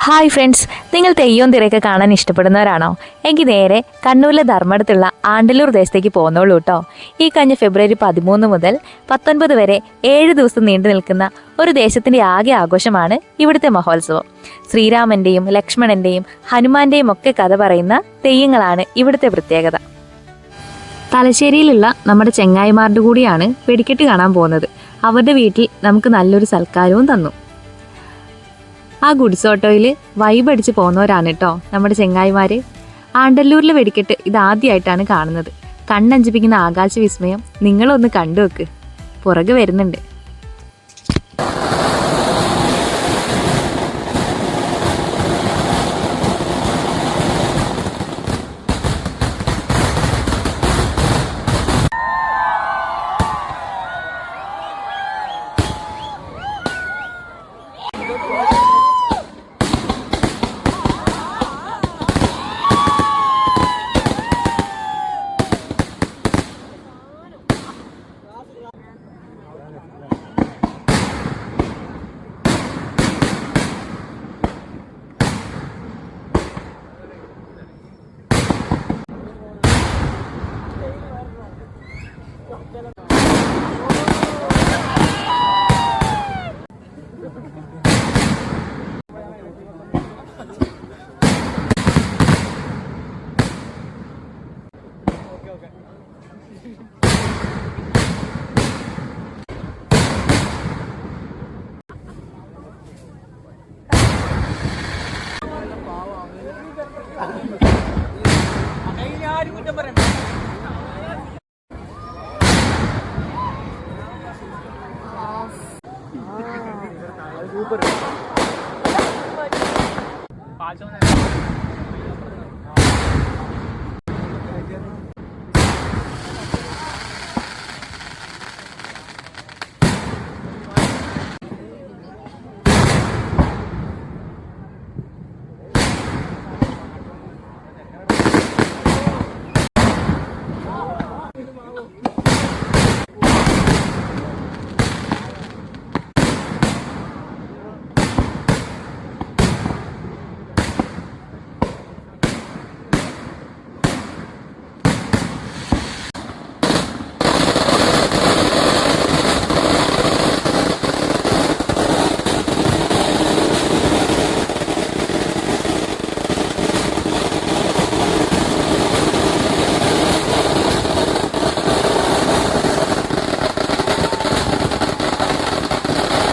Hi friends, നിങ്ങൾ തെയ്യവും തിരയൊക്കെ കാണാൻ ഇഷ്ടപ്പെടുന്നവരാണോ? എങ്കിൽ നേരെ കണ്ണൂരിലെ ധർമ്മടത്തുള്ള ആണ്ടല്ലൂർ ദേശത്തേക്ക് പോകുന്നുള്ളൂ കേട്ടോ. ഈ കഴിഞ്ഞ ഫെബ്രുവരി 13 മുതൽ 19 വരെ 7 ദിവസം നീണ്ടു നിൽക്കുന്ന ഒരു ദേശത്തിൻ്റെ ആകെ ആഘോഷമാണ് ഇവിടുത്തെ മഹോത്സവം. ശ്രീരാമൻ്റെയും ലക്ഷ്മണൻ്റെയും ഹനുമാന്റെയും ഒക്കെ കഥ പറയുന്ന തെയ്യങ്ങളാണ് ഇവിടുത്തെ പ്രത്യേകത. തലശ്ശേരിയിലുള്ള നമ്മുടെ ചെങ്ങായിമാരുടെ കൂടിയാണ് വെടിക്കെട്ട് കാണാൻ പോകുന്നത്. അവരുടെ വീട്ടിൽ നമുക്ക് നല്ലൊരു സൽക്കാരവും തന്നു. ആ ഗുഡ്സ് ഓട്ടോയിൽ വൈബ് അടിച്ച് പോകുന്നവരാണ് കേട്ടോ നമ്മുടെ ചെങ്ങായിമാർ. ആണ്ടല്ലൂരിലെ വെടിക്കെട്ട് ഇതാദ്യമായിട്ടാണ് കാണുന്നത്. കണ്ണഞ്ചിപ്പിക്കുന്ന ആകാശ വിസ്മയം നിങ്ങളൊന്ന് കണ്ടു വെക്ക്. പുറകെ വരുന്നുണ്ട്. സൂപ്പർ